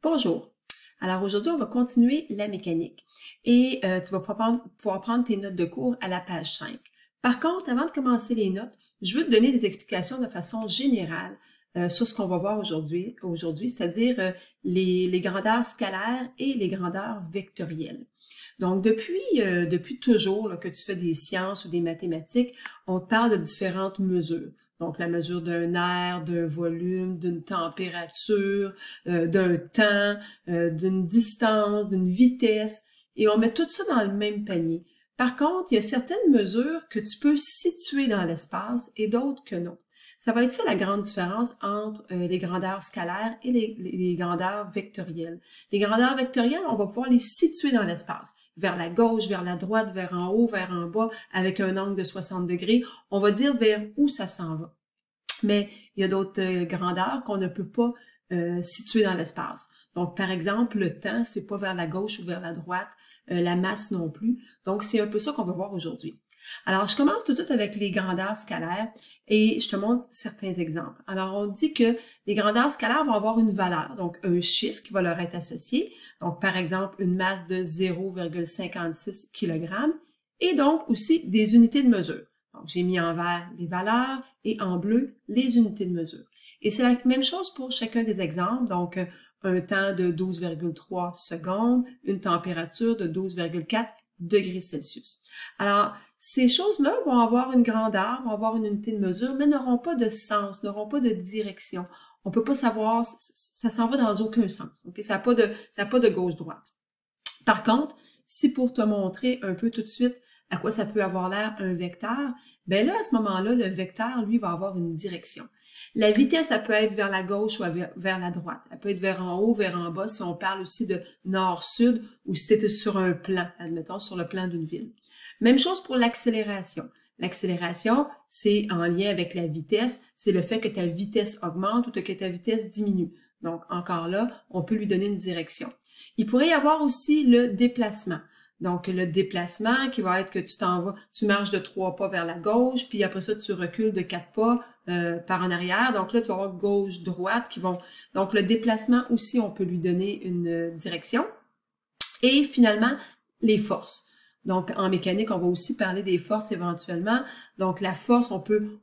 Bonjour. Alors aujourd'hui, on va continuer la mécanique et tu vas pouvoir prendre tes notes de cours à la page 5. Par contre, avant de commencer les notes, je veux te donner des explications de façon générale sur ce qu'on va voir aujourd'hui, c'est-à-dire les grandeurs scalaires et les grandeurs vectorielles. Donc, depuis toujours là, que tu fais des sciences ou des mathématiques, on te parle de différentes mesures. Donc, la mesure d'un air, d'un volume, d'une température, d'un temps, d'une distance, d'une vitesse, et on met tout ça dans le même panier. Par contre, il y a certaines mesures que tu peux situer dans l'espace et d'autres que non. Ça va être ça la grande différence entre les grandeurs scalaires et les grandeurs vectorielles. Les grandeurs vectorielles, on va pouvoir les situer dans l'espace, vers la gauche, vers la droite, vers en haut, vers en bas, avec un angle de 60 degrés. On va dire vers où ça s'en va. Mais il y a d'autres grandeurs qu'on ne peut pas situer dans l'espace. Donc, par exemple, le temps, c'est pas vers la gauche ou vers la droite, la masse non plus. Donc, c'est un peu ça qu'on va voir aujourd'hui. Alors, je commence tout de suite avec les grandeurs scalaires et je te montre certains exemples. Alors, on dit que les grandeurs scalaires vont avoir une valeur, donc un chiffre qui va leur être associé. Donc, par exemple, une masse de 0,56 kg et donc aussi des unités de mesure. Donc, j'ai mis en vert les valeurs et en bleu les unités de mesure. Et c'est la même chose pour chacun des exemples. Donc, un temps de 12,3 secondes, une température de 12,4 degrés Celsius. Alors, ces choses-là vont avoir une grandeur, vont avoir une unité de mesure, mais n'auront pas de sens, n'auront pas de direction. On peut pas savoir, ça s'en va dans aucun sens. Okay? Ça n'a pas de gauche-droite. Par contre, si pour te montrer un peu tout de suite à quoi ça peut avoir l'air un vecteur, ben là, à ce moment-là, le vecteur, lui, va avoir une direction. La vitesse, ça peut être vers la gauche ou vers la droite. Elle peut être vers en haut, vers en bas, si on parle aussi de nord-sud ou si tu étais sur un plan, admettons, sur le plan d'une ville. Même chose pour l'accélération. L'accélération, c'est en lien avec la vitesse, c'est le fait que ta vitesse augmente ou que ta vitesse diminue. Donc, encore là, on peut lui donner une direction. Il pourrait y avoir aussi le déplacement. Donc, le déplacement qui va être que tu marches de 3 pas vers la gauche, puis après ça, tu recules de 4 pas par en arrière. Donc là, tu vas avoir gauche-droite qui vont... Donc, le déplacement aussi, on peut lui donner une direction. Et finalement, les forces. Donc, en mécanique, on va aussi parler des forces éventuellement. Donc, la force, on peut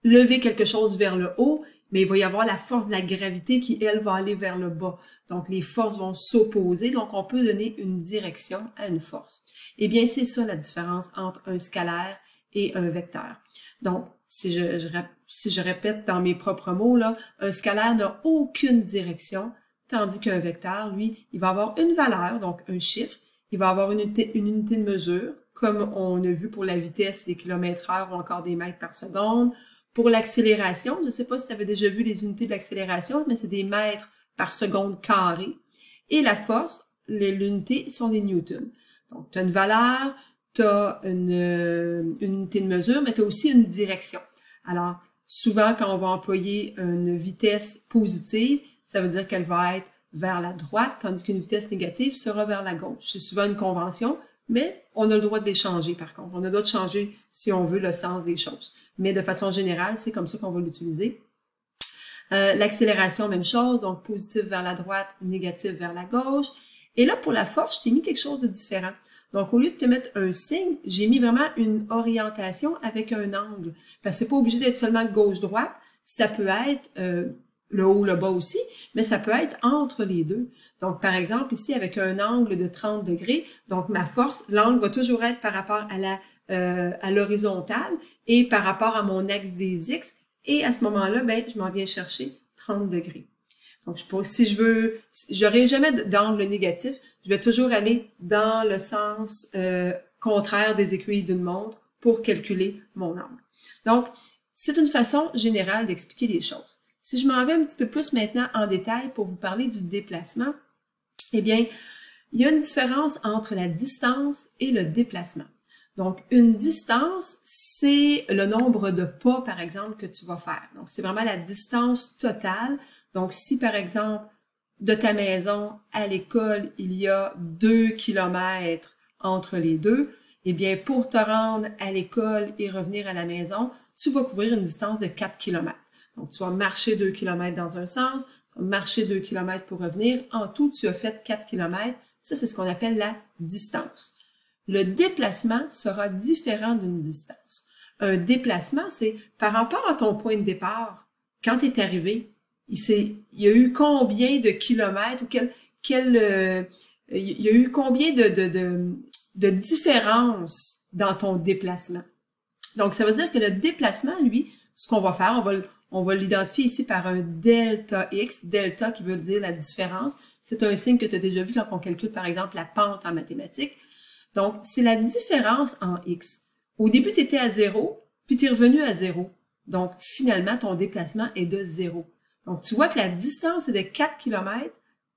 lever quelque chose vers le haut, mais il va y avoir la force de la gravité qui, elle, va aller vers le bas. Donc, les forces vont s'opposer. Donc, on peut donner une direction à une force. Eh bien, c'est ça la différence entre un scalaire et un vecteur. Donc, si je répète dans mes propres mots, là, un scalaire n'a aucune direction, tandis qu'un vecteur, lui, il va avoir une valeur, donc un chiffre. Il va avoir une unité de mesure, comme on a vu pour la vitesse, les kilomètres/heure ou encore des mètres par seconde. Pour l'accélération, je ne sais pas si tu avais déjà vu les unités de l'accélération, mais c'est des mètres par seconde carré. Et la force, l'unité sont des newtons. Donc, tu as une valeur, tu as une unité de mesure, mais tu as aussi une direction. Alors, souvent, quand on va employer une vitesse positive, ça veut dire qu'elle va être vers la droite, tandis qu'une vitesse négative sera vers la gauche. C'est souvent une convention, mais on a le droit de les changer par contre. On a le droit de changer, si on veut, le sens des choses. Mais de façon générale, c'est comme ça qu'on va l'utiliser. L'accélération, même chose, donc positif vers la droite, négatif vers la gauche. Et là, pour la force, je t'ai mis quelque chose de différent. Donc, au lieu de te mettre un signe, j'ai mis vraiment une orientation avec un angle. Parce que c'est pas obligé d'être seulement gauche-droite, ça peut être le haut, le bas aussi, mais ça peut être entre les deux. Donc, par exemple, ici, avec un angle de 30 degrés, donc ma force, l'angle va toujours être par rapport à l'horizontale et par rapport à mon axe des X. Et à ce moment-là, ben, je m'en viens chercher 30 degrés. Donc, si je veux, j'aurai jamais d'angle négatif, je vais toujours aller dans le sens contraire des aiguilles d'une montre pour calculer mon angle. Donc, c'est une façon générale d'expliquer les choses. Si je m'en vais un petit peu plus maintenant en détail pour vous parler du déplacement, eh bien, il y a une différence entre la distance et le déplacement. Donc, une distance, c'est le nombre de pas, par exemple, que tu vas faire. Donc, c'est vraiment la distance totale. Donc, si, par exemple, de ta maison à l'école, il y a 2 kilomètres entre les deux, eh bien, pour te rendre à l'école et revenir à la maison, tu vas couvrir une distance de 4 kilomètres. Donc, tu vas marcher 2 kilomètres dans un sens, Marcher 2 km pour revenir. En tout, tu as fait 4 km. Ça, c'est ce qu'on appelle la distance. Le déplacement sera différent d'une distance. Un déplacement, c'est par rapport à ton point de départ, quand tu es arrivé, il y a eu combien de kilomètres ou il y a eu combien de différence dans ton déplacement. Donc, ça veut dire que le déplacement, lui, ce qu'on va faire, on va l'identifier ici par un delta x, delta qui veut dire la différence. C'est un signe que tu as déjà vu quand on calcule, par exemple, la pente en mathématiques. Donc, c'est la différence en x. Au début, tu étais à 0, puis tu es revenu à 0. Donc, finalement, ton déplacement est de 0. Donc, tu vois que la distance est de 4 km,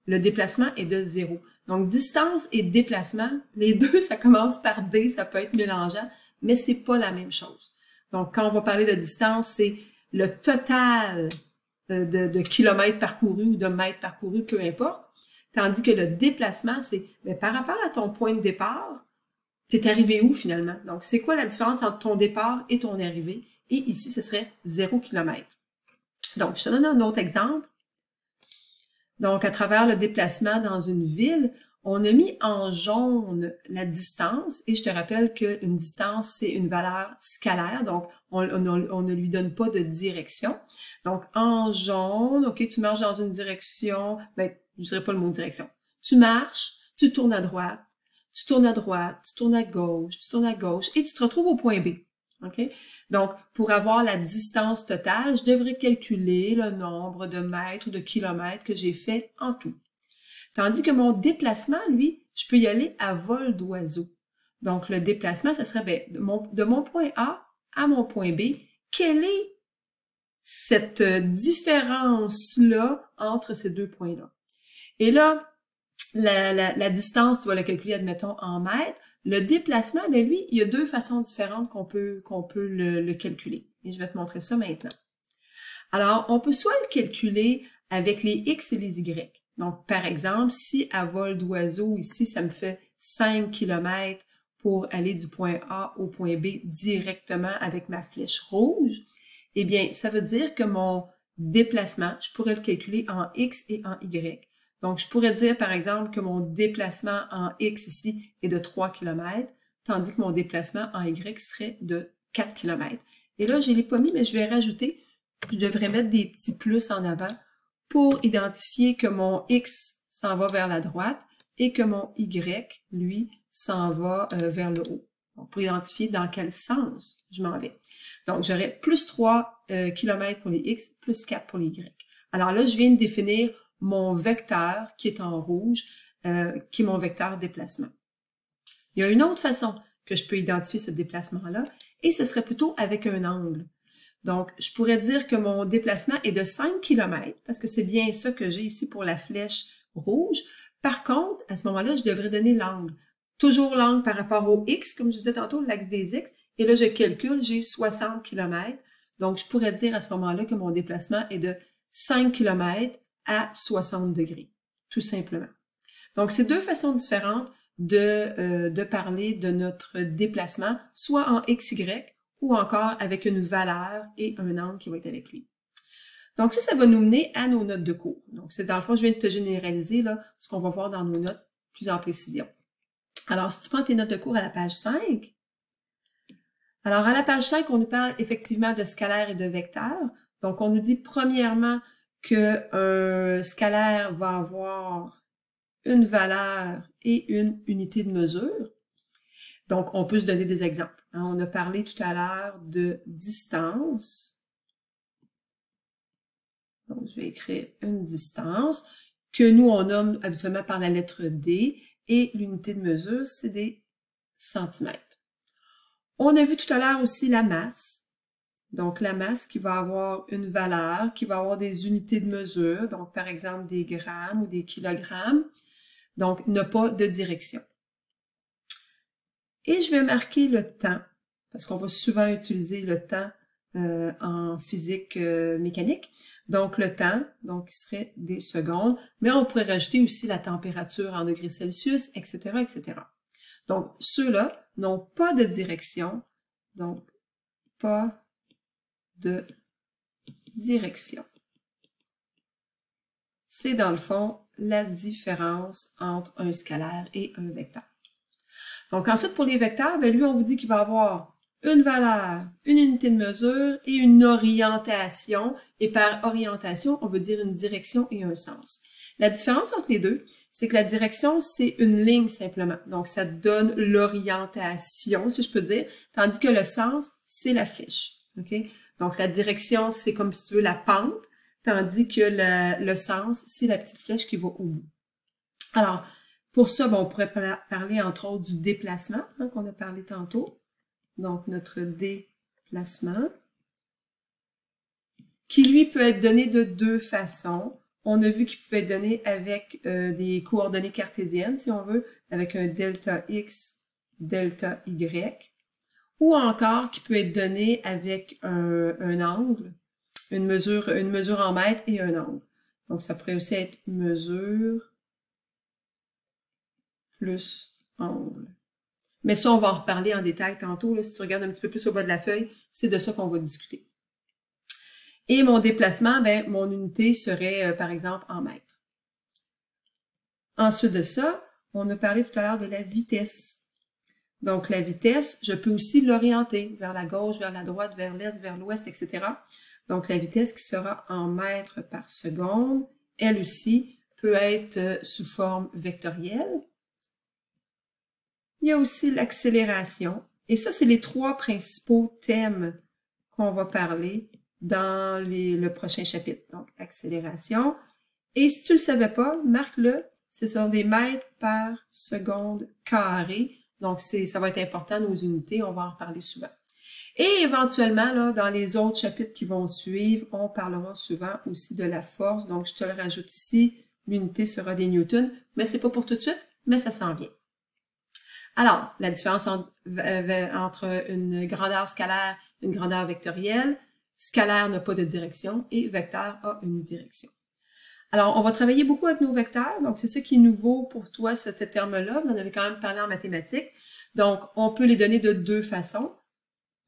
le déplacement est de 0. Donc, distance et déplacement, les deux, ça commence par D, ça peut être mélangeant, mais c'est pas la même chose. Donc, quand on va parler de distance, c'est le total de kilomètres parcourus ou de mètres parcourus, peu importe. Tandis que le déplacement, c'est par rapport à ton point de départ, tu es arrivé où finalement? Donc, c'est quoi la différence entre ton départ et ton arrivée? Et ici, ce serait 0 km. Donc, je te donne un autre exemple. Donc, à travers le déplacement dans une ville, on a mis en jaune la distance, et je te rappelle qu'une distance, c'est une valeur scalaire, donc on ne lui donne pas de direction. Donc, en jaune, OK, tu marches dans une direction, ben, je dirais pas le mot direction. Tu marches, tu tournes à droite, tu tournes à droite, tu tournes à gauche, tu tournes à gauche, et tu te retrouves au point B. OK? Donc, pour avoir la distance totale, je devrais calculer le nombre de mètres ou de kilomètres que j'ai fait en tout. Tandis que mon déplacement, lui, je peux y aller à vol d'oiseau. Donc, le déplacement, ce serait de mon point A à mon point B. Quelle est cette différence-là entre ces deux points-là? Et là, la distance, tu vas la calculer, admettons, en mètres. Le déplacement, ben lui, il y a deux façons différentes qu'on peut le calculer. Et je vais te montrer ça maintenant. Alors, on peut soit le calculer avec les X et les Y. Donc, par exemple, si à vol d'oiseau, ici, ça me fait 5 km pour aller du point A au point B directement avec ma flèche rouge, eh bien, ça veut dire que mon déplacement, je pourrais le calculer en X et en Y. Donc, je pourrais dire, par exemple, que mon déplacement en X ici est de 3 km, tandis que mon déplacement en Y serait de 4 km. Et là, je ne l'ai pas mis, mais je vais rajouter, je devrais mettre des petits plus en avant pour identifier que mon X s'en va vers la droite et que mon Y, lui, s'en va vers le haut. Donc, pour identifier dans quel sens je m'en vais. Donc, j'aurai plus 3 km pour les X, plus 4 pour les Y. Alors là, je viens de définir mon vecteur qui est en rouge, qui est mon vecteur déplacement. Il y a une autre façon que je peux identifier ce déplacement-là, et ce serait plutôt avec un angle. Donc, je pourrais dire que mon déplacement est de 5 km, parce que c'est bien ça que j'ai ici pour la flèche rouge. Par contre, à ce moment-là, je devrais donner l'angle. Toujours l'angle par rapport au X, comme je disais tantôt, l'axe des X. Et là, je calcule, j'ai 60 km. Donc, je pourrais dire à ce moment-là que mon déplacement est de 5 km à 60 degrés, tout simplement. Donc, c'est deux façons différentes de parler de notre déplacement, soit en XY ou encore avec une valeur et un angle qui va être avec lui. Donc, ça va nous mener à nos notes de cours. Donc, c'est dans le fond, je viens de te généraliser là, ce qu'on va voir dans nos notes plus en précision. Alors, si tu prends tes notes de cours à la page 5, alors à la page 5, on nous parle effectivement de scalaire et de vecteur. Donc, on nous dit premièrement qu'un scalaire va avoir une valeur et une unité de mesure. Donc, on peut se donner des exemples. On a parlé tout à l'heure de distance. Donc, je vais écrire une distance que nous, on nomme habituellement par la lettre D et l'unité de mesure, c'est des centimètres. On a vu tout à l'heure aussi la masse. Donc, la masse qui va avoir une valeur, qui va avoir des unités de mesure, donc par exemple des grammes ou des kilogrammes. Donc, n'a pas de direction. Et je vais marquer le temps, parce qu'on va souvent utiliser le temps en physique mécanique. Donc, le temps, donc, il serait des secondes, mais on pourrait rajouter aussi la température en degrés Celsius, etc., etc. Donc, ceux-là n'ont pas de direction, donc, pas de direction. c'est dans le fond la différence entre un scalaire et un vecteur. Donc ensuite, pour les vecteurs, ben lui, on vous dit qu'il va avoir une valeur, une unité de mesure et une orientation. Et par orientation, on veut dire une direction et un sens. La différence entre les deux, c'est que la direction, c'est une ligne simplement. Donc, ça donne l'orientation, si je peux dire, tandis que le sens, c'est la flèche. Okay? Donc, la direction, c'est comme si tu veux la pente, tandis que le sens, c'est la petite flèche qui va au bout. Alors, pour ça, bon, on pourrait parler entre autres du déplacement, hein, qu'on a parlé tantôt. Donc, notre déplacement, qui lui peut être donné de deux façons. On a vu qu'il pouvait être donné avec des coordonnées cartésiennes, si on veut, avec un delta x, delta y, ou encore qui peut être donné avec un angle, une mesure en mètres et un angle. Donc, ça pourrait aussi être mesure plus angle. Mais ça, on va en reparler en détail tantôt. Là, si tu regardes un petit peu plus au bas de la feuille, c'est de ça qu'on va discuter. Et mon déplacement, ben, mon unité serait, par exemple, en mètres. Ensuite de ça, on a parlé tout à l'heure de la vitesse. Donc, la vitesse, je peux aussi l'orienter vers la gauche, vers la droite, vers l'est, vers l'ouest, etc. Donc, la vitesse qui sera en mètres par seconde, elle aussi, peut être sous forme vectorielle. Il y a aussi l'accélération. Et ça, c'est les trois principaux thèmes qu'on va parler dans le prochain chapitre. Donc, accélération. Et si tu ne le savais pas, marque-le. Ce sont des mètres par seconde carré. Donc, ça va être important, nos unités. On va en reparler souvent. Et éventuellement, là, dans les autres chapitres qui vont suivre, on parlera souvent aussi de la force. Donc, je te le rajoute ici. L'unité sera des newtons. Mais c'est pas pour tout de suite, mais ça s'en vient. Alors, la différence entre une grandeur scalaire et une grandeur vectorielle. Scalaire n'a pas de direction et vecteur a une direction. Alors, on va travailler beaucoup avec nos vecteurs. Donc, c'est ça qui est nouveau pour toi, ce terme-là. On en avait quand même parlé en mathématiques. Donc, on peut les donner de deux façons.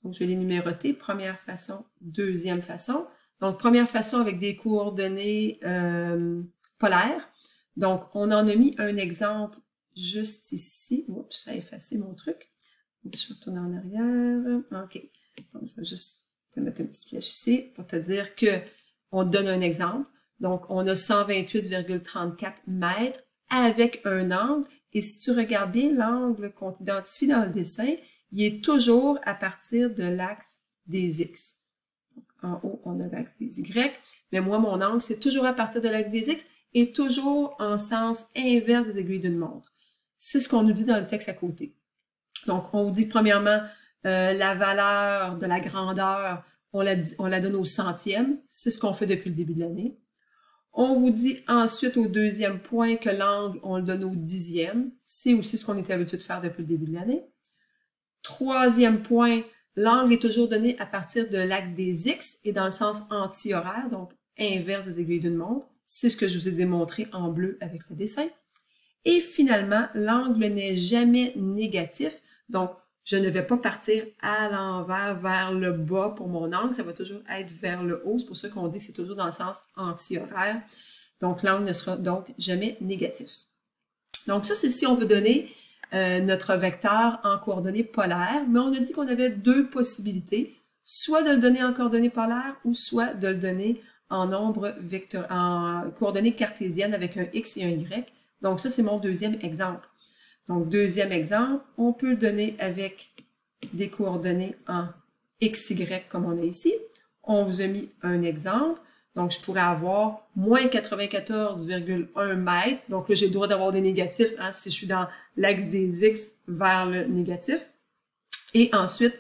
Donc, je vais les numéroter. Première façon, deuxième façon. Donc, première façon avec des coordonnées polaires. Donc, on en a mis un exemple juste ici. Oups, ça a effacé mon truc. Je vais retourner en arrière. OK. Donc, je vais juste te mettre une petite flèche ici pour te dire que on te donne un exemple. Donc, on a 128,34 mètres avec un angle. Et si tu regardes bien l'angle qu'on t'identifie dans le dessin, il est toujours à partir de l'axe des X. Donc, en haut, on a l'axe des Y. Mais moi, mon angle, c'est toujours à partir de l'axe des X et toujours en sens inverse des aiguilles d'une montre. C'est ce qu'on nous dit dans le texte à côté. Donc, on vous dit premièrement, la valeur de la grandeur, on la donne au centième. C'est ce qu'on fait depuis le début de l'année. On vous dit ensuite au deuxième point que l'angle, on le donne au dixième. C'est aussi ce qu'on était habitué de faire depuis le début de l'année. Troisième point, l'angle est toujours donné à partir de l'axe des X et dans le sens anti-horaire, donc inverse des aiguilles d'une montre. C'est ce que je vous ai démontré en bleu avec le dessin. Et finalement, l'angle n'est jamais négatif. Donc, je ne vais pas partir à l'envers vers le bas pour mon angle. Ça va toujours être vers le haut. C'est pour ça qu'on dit que c'est toujours dans le sens anti-horaire. Donc, l'angle ne sera donc jamais négatif. Donc, ça, c'est si on veut donner notre vecteur en coordonnées polaires. Mais on a dit qu'on avait deux possibilités. Soit de le donner en coordonnées polaires ou soit de le donner en en coordonnées cartésiennes avec un X et un Y. Donc, ça, c'est mon deuxième exemple. Donc, deuxième exemple, on peut le donner avec des coordonnées en XY comme on a ici. On vous a mis un exemple. Donc, je pourrais avoir moins 94,1 mètres. Donc, là, j'ai le droit d'avoir des négatifs hein, si je suis dans l'axe des X vers le négatif. Et ensuite,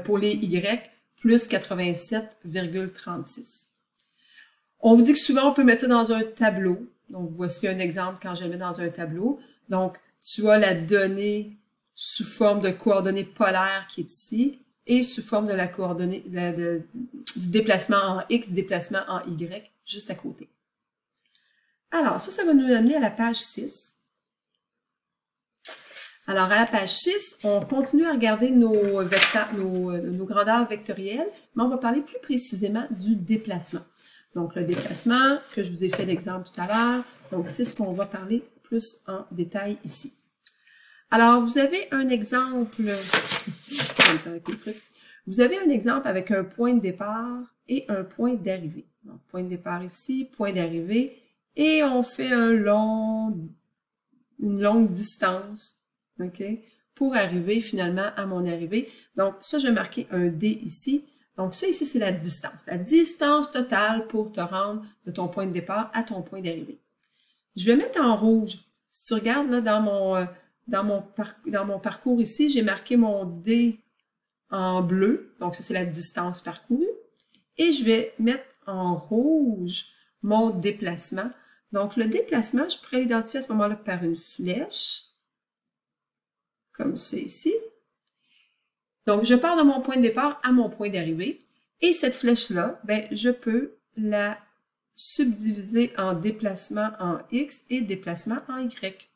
pour les Y, plus 87,36. On vous dit que souvent, on peut mettre ça dans un tableau. Donc, voici un exemple quand je le mets dans un tableau. Donc, tu as la donnée sous forme de coordonnées polaires qui est ici et sous forme de la coordonnée du déplacement en X, déplacement en Y, juste à côté. Alors, ça va nous amener à la page 6. Alors, à la page 6, on continue à regarder nos grandeurs vectorielles, mais on va parler plus précisément du déplacement. Donc, le déplacement, que je vous ai fait l'exemple tout à l'heure. Donc, c'est ce qu'on va parler plus en détail ici. Alors, vous avez un exemple, vous avez un exemple avec un point de départ et un point d'arrivée. Donc, point de départ ici, point d'arrivée, et on fait une longue distance, OK, pour arriver finalement à mon arrivée. Donc, ça, je vais marquer un D ici. Donc, ça ici, c'est la distance totale pour te rendre de ton point de départ à ton point d'arrivée. Je vais mettre en rouge. Si tu regardes là dans mon parcours ici, j'ai marqué mon D en bleu. Donc, ça, c'est la distance parcourue. Et je vais mettre en rouge mon déplacement. Donc, le déplacement, je pourrais l'identifier à ce moment-là par une flèche, comme ça ici. Donc, je pars de mon point de départ à mon point d'arrivée. Et cette flèche-là, ben, je peux la subdiviser en déplacement en X et déplacement en Y.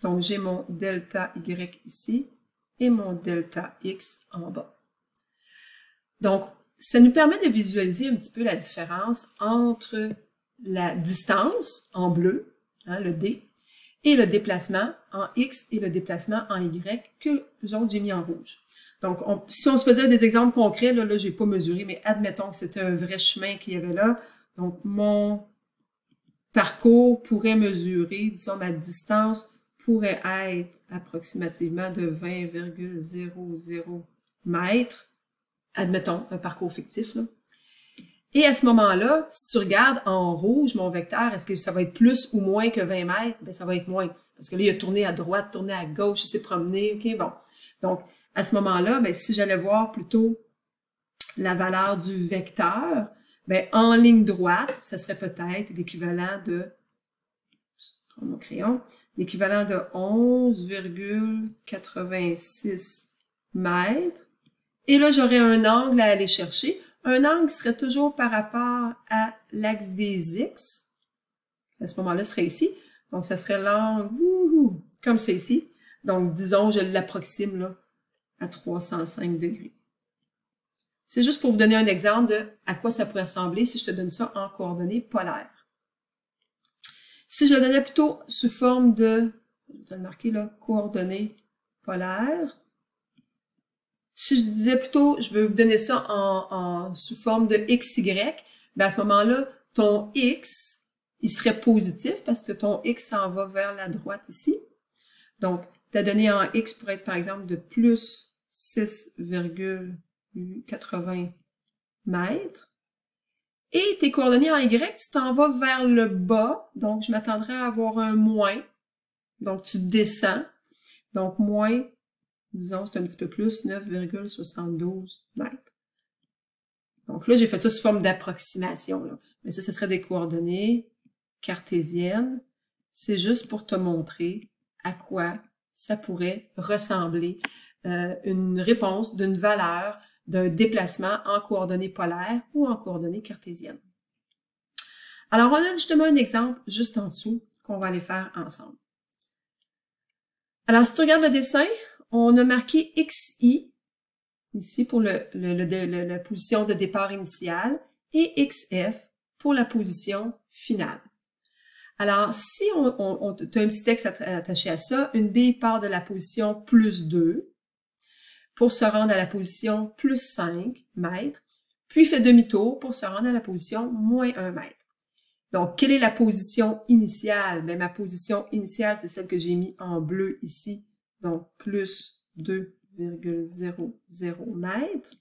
Donc, j'ai mon delta Y ici et mon delta X en bas. Donc, ça nous permet de visualiser un petit peu la différence entre la distance en bleu, hein, le D, et le déplacement en X et le déplacement en Y que nous autres, j'ai mis en rouge. Donc, si on se faisait des exemples concrets, là j'ai pas mesuré, mais admettons que c'était un vrai chemin qu'il y avait là. Donc, mon parcours pourrait mesurer, disons, ma distance pourrait être approximativement de 20,00 mètres. Admettons, un parcours fictif, là. Et à ce moment-là, si tu regardes en rouge mon vecteur, est-ce que ça va être plus ou moins que 20 mètres? Bien, ça va être moins. Parce que là, il a tourné à droite, tourné à gauche, il s'est promené, OK, bon. Donc, à ce moment-là, bien, si j'allais voir plutôt la valeur du vecteur, bien, en ligne droite, ça serait peut-être l'équivalent de, je prends mon crayon, l'équivalent de 11,86 mètres. Et là, j'aurais un angle à aller chercher. Un angle serait toujours par rapport à l'axe des X. À ce moment-là, ce serait ici. Donc, ça serait l'angle comme ça ici. Donc, disons, je l'approxime là à 305 degrés. C'est juste pour vous donner un exemple de à quoi ça pourrait ressembler si je te donne ça en coordonnées polaires. Si je le donnais plutôt sous forme de, je vais te le marquer là, coordonnées polaires. Si je disais plutôt, je vais vous donner ça sous forme de XY, ben à ce moment-là, ton X, il serait positif parce que ton X s'en va vers la droite ici. Donc, ta donnée en X pourrait être par exemple de plus 6,80 mètres. Et tes coordonnées en Y, tu t'en vas vers le bas. Donc, je m'attendrais à avoir un moins. Donc, tu descends. Donc, moins, disons, c'est un petit peu plus, 9,72 mètres. Donc là, j'ai fait ça sous forme d'approximation. Mais ça, ce serait des coordonnées cartésiennes. C'est juste pour te montrer à quoi ça pourrait ressembler une réponse d'une valeur d'un déplacement en coordonnées polaires ou en coordonnées cartésiennes. Alors, on a justement un exemple juste en dessous qu'on va aller faire ensemble. Alors, si tu regardes le dessin, on a marqué XI ici pour la position de départ initiale et XF pour la position finale. Alors, si tu as un petit texte attaché à ça, une bille part de la position plus 2 pour se rendre à la position plus 5 mètres, puis fait demi-tour pour se rendre à la position moins 1 mètre. Donc, quelle est la position initiale? Bien, ma position initiale, c'est celle que j'ai mis en bleu ici, donc plus 2,00 mètres.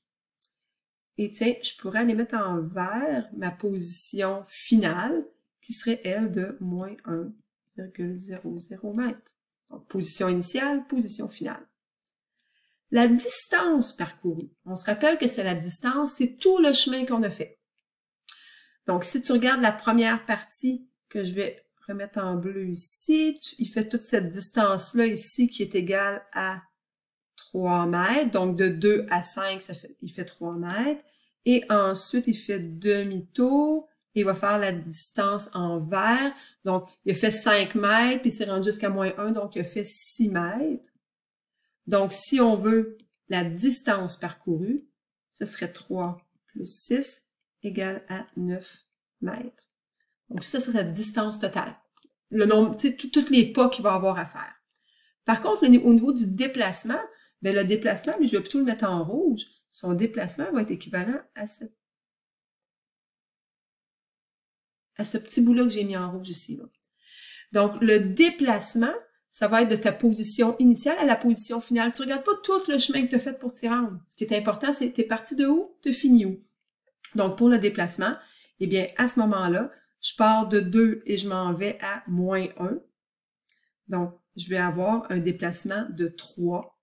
Et tiens, je pourrais aller mettre en vert ma position finale, qui serait, elle, de moins 1,00 mètres. Donc, position initiale, position finale. La distance parcourue, on se rappelle que c'est la distance, c'est tout le chemin qu'on a fait. Donc, si tu regardes la première partie que je vais remettre en bleu ici, il fait toute cette distance-là ici qui est égale à 3 mètres. Donc, de 2 à 5, il fait 3 mètres. Et ensuite, il fait demi-tour. Il va faire la distance en vert. Donc, il a fait 5 mètres, puis il s'est rendu jusqu'à moins 1, donc il a fait 6 mètres. Donc, si on veut la distance parcourue, ce serait 3 plus 6 égale à 9 mètres. Donc, ça serait sa distance totale. Le nombre, tu sais, tous les pas qu'il va avoir à faire. Par contre, au niveau du déplacement, bien, le déplacement, mais je vais plutôt le mettre en rouge. Son déplacement va être équivalent à ce petit bout-là que j'ai mis en rouge ici. Là. Donc, le déplacement, ça va être de ta position initiale à la position finale. Tu ne regardes pas tout le chemin que tu as fait pour t'y rendre. Ce qui est important, c'est tu es parti de où, tu finis où. Donc, pour le déplacement, eh bien, à ce moment-là, je pars de 2 et je m'en vais à moins 1. Donc, je vais avoir un déplacement de 3.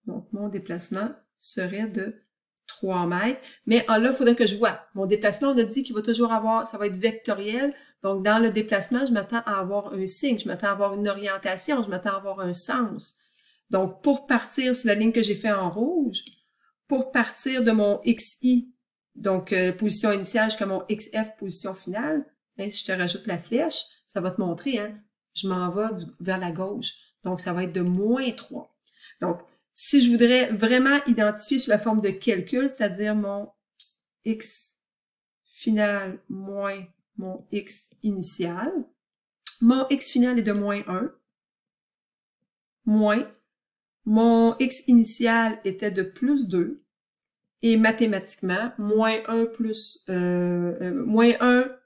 Donc, mon déplacement serait de 3 mètres. Mais là, il faudrait que je vois. Mon déplacement, on a dit qu'il va toujours avoir, ça va être vectoriel. Donc, dans le déplacement, je m'attends à avoir un signe, je m'attends à avoir une orientation, je m'attends à avoir un sens. Donc, pour partir sur la ligne que j'ai fait en rouge, pour partir de mon XI, donc position initiale jusqu'à mon XF, position finale, hein, si je te rajoute la flèche, ça va te montrer, hein, je m'en vais vers la gauche. Donc, ça va être de moins 3. Donc, si je voudrais vraiment identifier sous la forme de calcul, c'est-à-dire mon X final moins mon X initial, mon X final est de moins 1, moins mon X initial était de plus 2, et mathématiquement, moins 1 plus, moins 1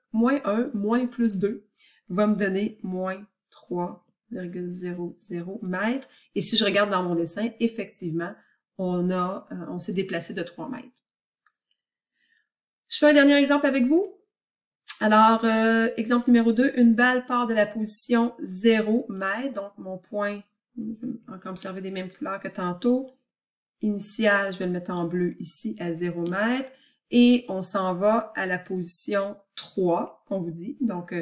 plus 2 va me donner moins 3,00 mètres. Et si je regarde dans mon dessin, effectivement, on s'est déplacé de 3 mètres. Je fais un dernier exemple avec vous. Alors, exemple numéro 2, une balle part de la position 0 mètres, donc mon point, je vais encore observer des mêmes couleurs que tantôt. Initial, je vais le mettre en bleu ici à 0 mètres. Et on s'en va à la position 3, qu'on vous dit. Donc,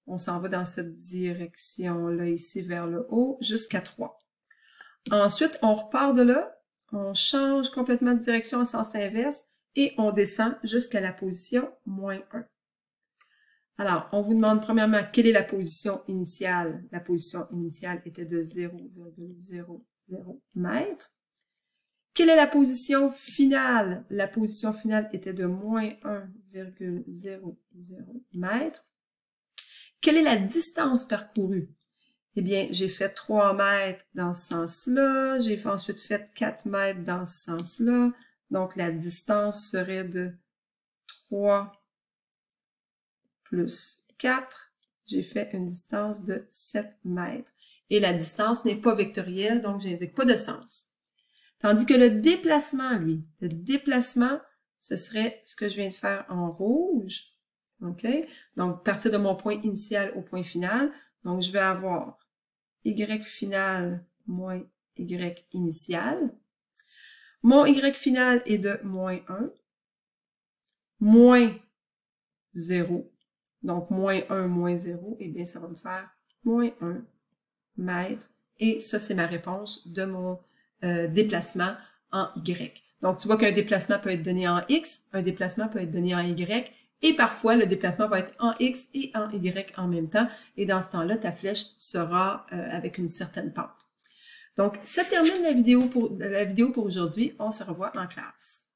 on s'en va dans cette direction-là ici vers le haut jusqu'à 3. Ensuite, on repart de là. On change complètement de direction en sens inverse et on descend jusqu'à la position moins 1. Alors, on vous demande premièrement, quelle est la position initiale? La position initiale était de 0,00 mètres. Quelle est la position finale? La position finale était de moins 1,00 mètres. Quelle est la distance parcourue? Eh bien, j'ai fait 3 mètres dans ce sens-là. J'ai ensuite fait 4 mètres dans ce sens-là. Donc, la distance serait de 3 plus 4. J'ai fait une distance de 7 mètres. Et la distance n'est pas vectorielle, donc je n'indique pas de sens. Tandis que le déplacement, lui, le déplacement, ce serait ce que je viens de faire en rouge. OK? Donc, partir de mon point initial au point final. Donc, je vais avoir Y final moins Y initial. Mon Y final est de moins 1, moins 0. Donc, moins 1, moins 0, eh bien, ça va me faire moins 1 mètre. Et ça, c'est ma réponse de mon déplacement en Y. Donc, tu vois qu'un déplacement peut être donné en X, un déplacement peut être donné en Y, et parfois, le déplacement va être en X et en Y en même temps. Et dans ce temps-là, ta flèche sera avec une certaine pente. Donc, ça termine la vidéo pour aujourd'hui. On se revoit en classe.